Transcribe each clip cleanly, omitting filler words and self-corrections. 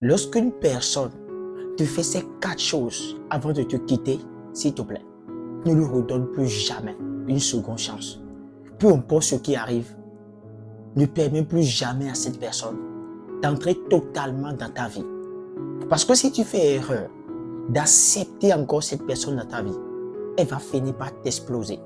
Lorsqu'une personne te fait ces 4 choses avant de te quitter, s'il te plaît, ne lui redonne plus jamais une seconde chance. Peu importe ce qui arrive, ne permets plus jamais à cette personne d'entrer totalement dans ta vie. Parce que si tu fais erreur d'accepter encore cette personne dans ta vie, elle va finir par t'exploser.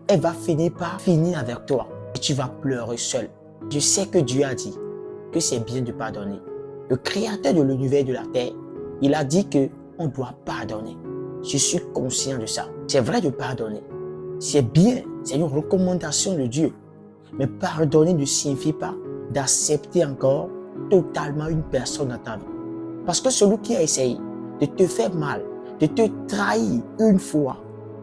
Elle va finir par finir avec toi et tu vas pleurer seul. Je sais que Dieu a dit que c'est bien de pardonner. Le créateur de l'univers et de la terre, il a dit qu'on doit pardonner. Je suis conscient de ça. C'est vrai de pardonner. C'est bien, c'est une recommandation de Dieu. Mais pardonner ne signifie pas d'accepter encore totalement une personne dans ta vie. Parce que celui qui a essayé de te faire mal, de te trahir une fois,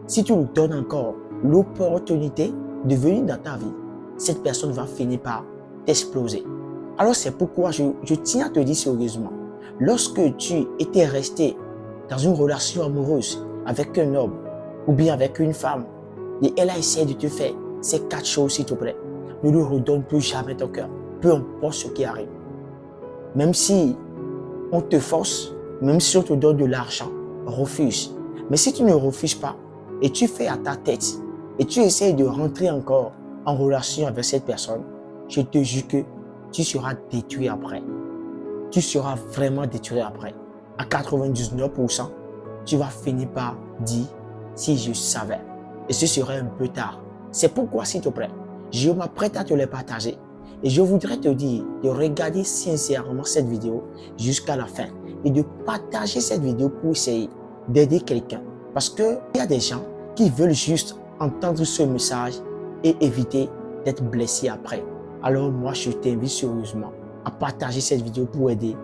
si tu lui donnes encore l'opportunité de venir dans ta vie, cette personne va finir par t'exploser. Alors c'est pourquoi je tiens à te dire sérieusement, lorsque tu étais resté dans une relation amoureuse avec un homme ou bien avec une femme, et elle a essayé de te faire ces 4 choses, s'il te plaît, ne lui redonne plus jamais ton cœur, peu importe ce qui arrive. Même si on te force, même si on te donne de l'argent, refuse. Mais si tu ne refuses pas et tu fais à ta tête et tu essaies de rentrer encore en relation avec cette personne, je te jure que tu seras détruit après. Tu seras vraiment détruit après. À 99%, tu vas finir par dire si je savais. Et ce serait un peu tard. C'est pourquoi, s'il te plaît, je m'apprête à te les partager. Et je voudrais te dire de regarder sincèrement cette vidéo jusqu'à la fin et de partager cette vidéo pour essayer d'aider quelqu'un. Parce qu'il y a des gens qui veulent juste entendre ce message et éviter d'être blessés après. Alors moi, je t'invite sérieusement à partager cette vidéo pour aider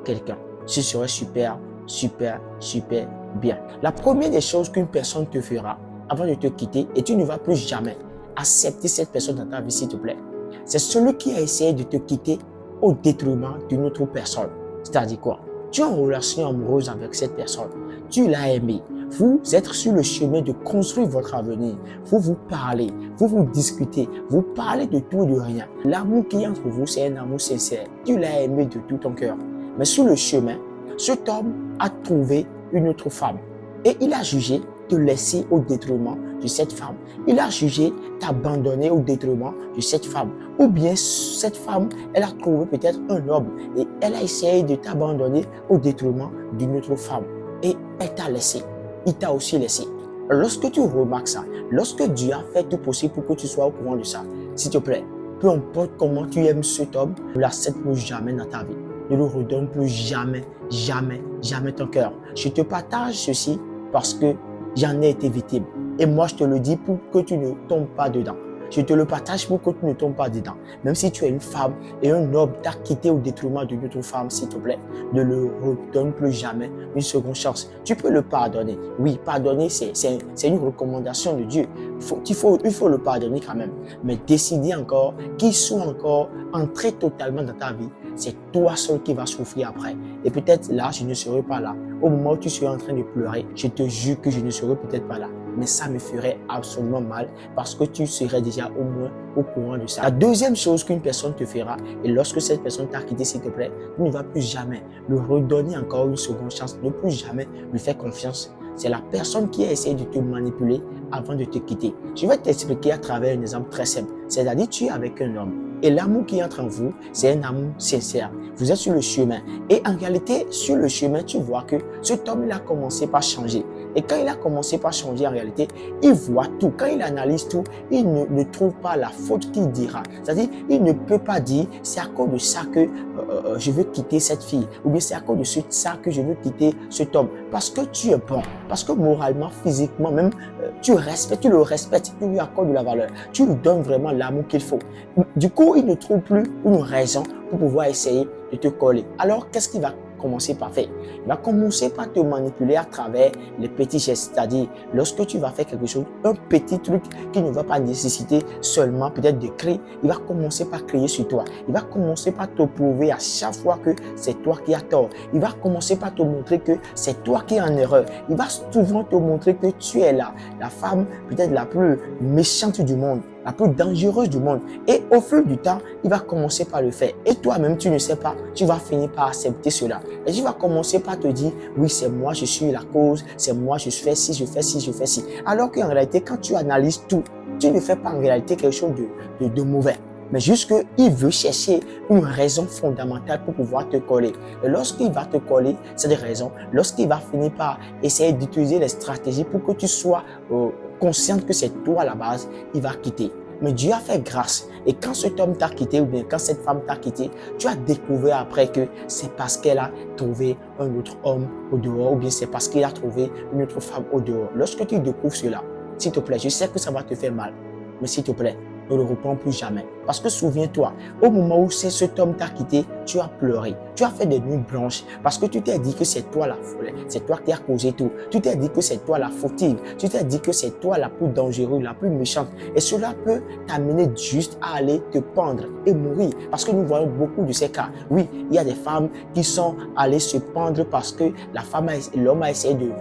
quelqu'un. Ce serait super, super, super bien. La première des choses qu'une personne te fera avant de te quitter, et tu ne vas plus jamais accepter cette personne dans ta vie, s'il te plaît, c'est celui qui a essayé de te quitter au détriment d'une autre personne. C'est-à-dire quoi? Tu es en relation amoureuse avec cette personne. Tu l'as aimée. Vous êtes sur le chemin de construire votre avenir. Vous parlez, vous discutez, vous parlez de tout et de rien. L'amour qui est entre vous, c'est un amour sincère. Tu l'as aimé de tout ton cœur. Mais sur le chemin, cet homme a trouvé une autre femme. Et il a jugé te laisser au détriment de cette femme. Il a jugé t'abandonner au détriment de cette femme. Ou bien cette femme, elle a trouvé peut-être un homme et elle a essayé de t'abandonner au détriment d'une autre femme. Et elle t'a laissé. Il t'a aussi laissé. Lorsque tu remarques ça, lorsque Dieu a fait tout possible pour que tu sois au courant de ça, s'il te plaît, peu importe comment tu aimes cet homme, ne l'accepte plus jamais dans ta vie. Ne lui redonne plus jamais, jamais, jamais ton cœur. Je te partage ceci parce que j'en ai été victime. Et moi, je te le dis pour que tu ne tombes pas dedans. Je te le partage pour que tu ne tombes pas dedans. Même si tu es une femme et un homme t'a quitté au détriment d'une autre femme, s'il te plaît, ne le redonne plus jamais une seconde chance. Tu peux le pardonner. Oui, pardonner, c'est une recommandation de Dieu. Il faut le pardonner quand même. Mais décider encore qu'il soit encore entré totalement dans ta vie, c'est toi seul qui vas souffrir après. Et peut-être là, je ne serai pas là. Au moment où tu seras en train de pleurer, je te jure que je ne serai peut-être pas là. Mais ça me ferait absolument mal parce que tu serais déjà au moins au courant de ça. La deuxième chose qu'une personne te fera, et lorsque cette personne t'a quitté, s'il te plaît, tu ne vas plus jamais lui redonner encore une seconde chance, ne plus jamais lui faire confiance. C'est la personne qui a essayé de te manipuler avant de te quitter. Je vais t'expliquer à travers un exemple très simple. C'est-à-dire, tu es avec un homme et l'amour qui entre en vous, c'est un amour sincère. Vous êtes sur le chemin. Et en réalité, sur le chemin, tu vois que cet homme, il a commencé par changer. Et quand il a commencé par changer, en réalité, il voit tout. Quand il analyse tout, il ne trouve pas la faute qu'il dira. C'est-à-dire, il ne peut pas dire, c'est à cause de ça que je veux quitter cette fille. Ou bien c'est à cause de ça que je veux quitter cet homme. Parce que tu es bon. Parce que moralement, physiquement, même, tu le respectes, tu lui accordes de la valeur. Tu lui donnes vraiment l'amour qu'il faut. Du coup, il ne trouve plus une raison pour pouvoir essayer de te coller. Alors, qu'est-ce qu'il va commencer par faire? Il va commencer par te manipuler à travers les petits gestes. C'est-à-dire, lorsque tu vas faire quelque chose, un petit truc qui ne va pas nécessiter seulement peut-être de crier, il va commencer par crier sur toi. Il va commencer par te prouver à chaque fois que c'est toi qui as tort. Il va commencer par te montrer que c'est toi qui es en erreur. Il va souvent te montrer que tu es là, la femme peut-être la plus méchante du monde. la plus dangereuse du monde. Et au fil du temps, il va commencer par le faire. Et toi-même, tu ne sais pas, tu vas finir par accepter cela. Et tu vas commencer par te dire, oui, c'est moi, je suis la cause, c'est moi, je fais ci, je fais ci, je fais ci. Alors qu'en réalité, quand tu analyses tout, tu ne fais pas en réalité quelque chose de mauvais. Mais juste qu'il veut chercher une raison fondamentale pour pouvoir te coller. Et lorsqu'il va te coller cette raison, lorsqu'il va finir par essayer d'utiliser les stratégies pour que tu sois consciente que c'est toi à la base, il va quitter. Mais Dieu a fait grâce. Et quand cet homme t'a quitté ou bien quand cette femme t'a quitté, tu as découvert après que c'est parce qu'elle a trouvé un autre homme au dehors ou bien c'est parce qu'il a trouvé une autre femme au dehors. Lorsque tu découvres cela, s'il te plaît, je sais que ça va te faire mal, mais s'il te plaît, ne le reprends plus jamais. Parce que souviens-toi, au moment où cet homme t'a quitté, tu as pleuré. Tu as fait des nuits blanches parce que tu t'es dit que c'est toi la folle, c'est toi qui as causé tout. Tu t'es dit que c'est toi la fautive. Tu t'es dit que c'est toi la plus dangereuse, la plus méchante. Et cela peut t'amener juste à aller te pendre et mourir. Parce que nous voyons beaucoup de ces cas. Oui, il y a des femmes qui sont allées se pendre parce que l'homme a essayé de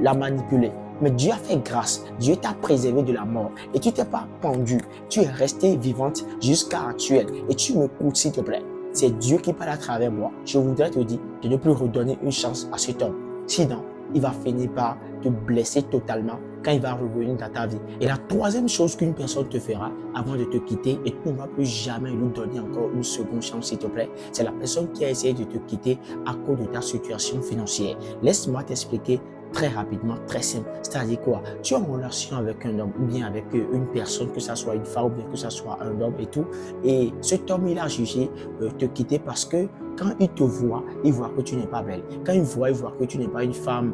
la manipuler. Mais Dieu a fait grâce. Dieu t'a préservé de la mort. Et tu t'es pas pendu. Tu es restée vivante jusqu'à actuelle. Et tu m'écoutes, s'il te plaît. C'est Dieu qui parle à travers moi. Je voudrais te dire de ne plus redonner une chance à cet homme. Sinon, il va finir par te blesser totalement quand il va revenir dans ta vie. Et la troisième chose qu'une personne te fera avant de te quitter, et tu ne vas plus jamais lui donner encore une seconde chance, s'il te plaît, c'est la personne qui a essayé de te quitter à cause de ta situation financière. Laisse-moi t'expliquer très rapidement, très simple. C'est-à-dire quoi? Tu es en relation avec un homme ou bien avec une personne, que ce soit une femme ou bien que ce soit un homme et tout. Et cet homme, il a jugé te quitter parce que quand il te voit, il voit que tu n'es pas belle. Quand il voit que tu n'es pas une femme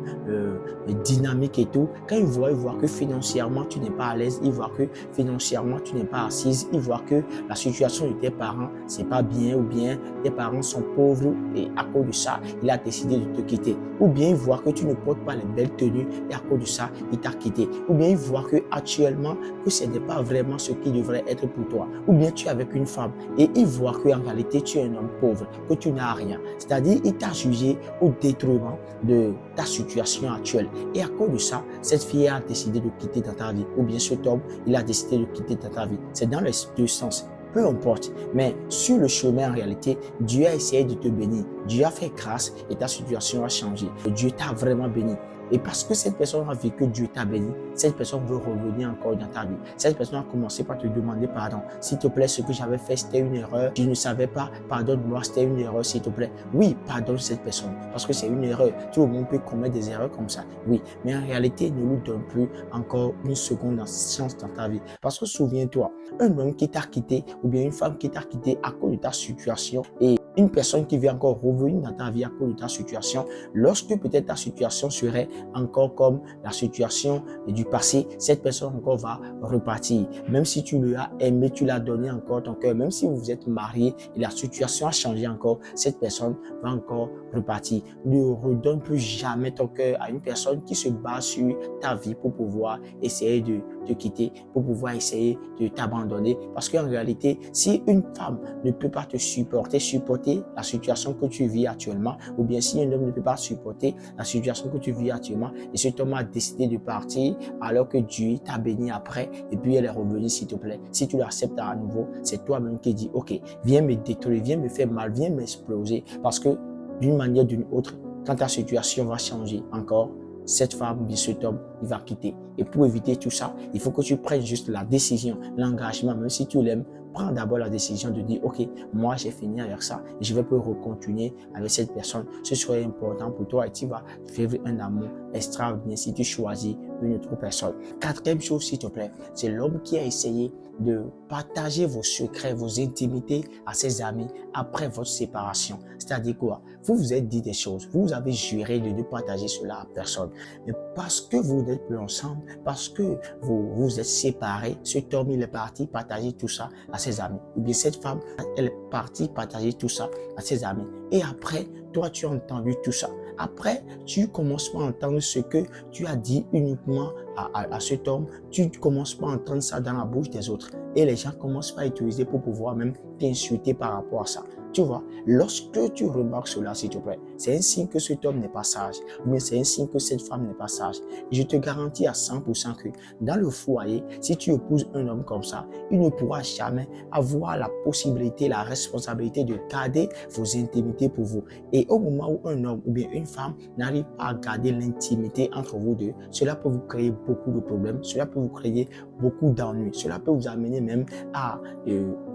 dynamique et tout. Quand il voit que financièrement, tu n'es pas à l'aise. Il voit que financièrement, tu n'es pas assise. Il voit que la situation de tes parents, c'est pas bien ou bien tes parents sont pauvres et à cause de ça, il a décidé de te quitter. Ou bien il voit que tu ne portes pas les belles tenues et à cause de ça, il t'a quitté. Ou bien il voit que actuellement, que ce n'est pas vraiment ce qui devrait être pour toi. Ou bien tu es avec une femme et il voit que en réalité, tu es un homme pauvre, que tu n'as rien. C'est-à-dire, il t'a jugé au détriment de ta situation actuelle. Et à cause de ça, cette fille a décidé de quitter dans ta vie. Ou bien cet homme, il a décidé de quitter dans ta vie. C'est dans les deux sens. Peu importe. Mais sur le chemin, en réalité, Dieu a essayé de te bénir. Dieu a fait grâce et ta situation a changé. Dieu t'a vraiment béni. Et parce que cette personne a vu que Dieu t'a béni, cette personne veut revenir encore dans ta vie. Cette personne a commencé par te demander pardon. S'il te plaît, ce que j'avais fait, c'était une erreur. Je ne savais pas. Pardonne-moi, c'était une erreur, s'il te plaît. Oui, pardonne cette personne. Parce que c'est une erreur. Tout le monde peut commettre des erreurs comme ça. Oui. Mais en réalité, ne lui donne plus encore une seconde chance dans ta vie. Parce que souviens-toi, un homme qui t'a quitté ou bien une femme qui t'a quitté à cause de ta situation et une personne qui veut encore revenir dans ta vie à cause de ta situation, lorsque peut-être ta situation serait encore comme la situation du passé, cette personne encore va repartir. Même si tu lui as aimé, tu l'as donné encore ton cœur, même si vous vous êtes mariés et la situation a changé encore, cette personne va encore repartir. Ne redonne plus jamais ton cœur à une personne qui se base sur ta vie pour pouvoir essayer de te quitter, pour pouvoir essayer de t'abandonner. Parce qu'en réalité, si une femme ne peut pas te supporter la situation que tu vis actuellement, ou bien si un homme ne peut pas supporter la situation que tu vis actuellement, et cet homme a décidé de partir alors que Dieu t'a béni après, et puis elle est revenue, s'il te plaît. Si tu l'acceptes à nouveau, c'est toi-même qui dis, ok, viens me détruire, viens me faire mal, viens m'exploser, parce que d'une manière ou d'une autre, quand ta situation va changer encore, cette femme ou bien cet homme, il va quitter. Et pour éviter tout ça, il faut que tu prennes juste la décision, l'engagement, même si tu l'aimes, prends d'abord la décision de dire, ok, moi j'ai fini avec ça et je vais pouvoir continuer avec cette personne. Ce serait important pour toi et tu vas vivre un amour extraordinaire si tu choisis une autre personne. Quatrième chose, s'il te plaît, c'est l'homme qui a essayé de partager vos secrets, vos intimités à ses amis après votre séparation. C'est-à-dire quoi? Vous vous êtes dit des choses, vous avez juré de ne partager cela à personne. Mais parce que vous n'êtes plus ensemble, parce que vous vous êtes séparés, cet homme il est parti partager tout ça à ses amis. Ou bien cette femme, elle est partie partager tout ça à ses amis. Et après, toi tu as entendu tout ça. Après, tu commences pas à entendre ce que tu as dit uniquement à cet homme. Tu commences pas à entendre ça dans la bouche des autres. Et les gens commencent pas à utiliser pour pouvoir même t'insulter par rapport à ça. Tu vois, lorsque tu remarques cela, s'il te plaît, c'est un signe que cet homme n'est pas sage, ou bien c'est un signe que cette femme n'est pas sage. Et je te garantis à 100% que dans le foyer, si tu épouses un homme comme ça, il ne pourra jamais avoir la possibilité, la responsabilité de garder vos intimités pour vous. Et au moment où un homme ou bien une femme n'arrive pas à garder l'intimité entre vous deux, cela peut vous créer beaucoup de problèmes, cela peut vous créer beaucoup d'ennuis, cela peut vous amener même à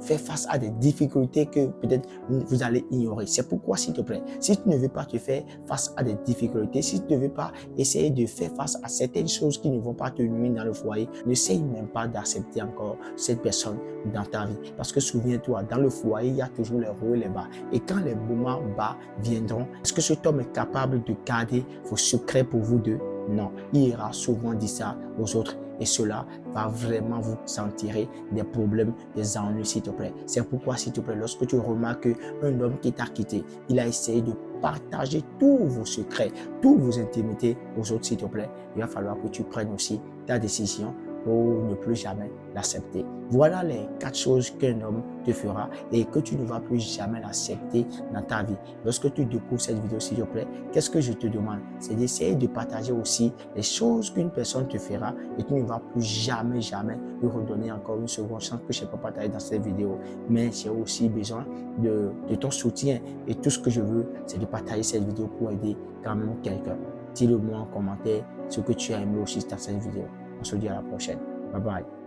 faire face à des difficultés que peut-être vous allez ignorer. C'est pourquoi, s'il te plaît, si tu ne veux pas te faire face à des difficultés, si tu ne veux pas essayer de faire face à certaines choses qui ne vont pas te nuire dans le foyer, n'essaye même pas d'accepter encore cette personne dans ta vie. Parce que souviens-toi, dans le foyer, il y a toujours les hauts et les bas. Et quand les moments bas viendront, est-ce que cet homme est capable de garder vos secrets pour vous deux? Non, il ira souvent dire ça aux autres et cela va vraiment vous en tirer des problèmes, des ennuis, s'il te plaît. C'est pourquoi, s'il te plaît, lorsque tu remarques qu'un homme qui t'a quitté, il a essayé de partager tous vos secrets, toutes vos intimités aux autres, s'il te plaît, il va falloir que tu prennes aussi ta décision pour ne plus jamais l'accepter. Voilà les 4 choses qu'un homme te fera et que tu ne vas plus jamais l'accepter dans ta vie. Lorsque tu découvres cette vidéo, s'il te plaît, qu'est-ce que je te demande? C'est d'essayer de partager aussi les choses qu'une personne te fera et tu ne vas plus jamais lui redonner encore une seconde chance que je n'ai pas partagé dans cette vidéo. Mais j'ai aussi besoin de ton soutien et tout ce que je veux, c'est de partager cette vidéo pour aider quand même quelqu'un. Dis-le moi en commentaire ce que tu as aimé aussi dans cette vidéo. On se dit à la prochaine. Bye bye.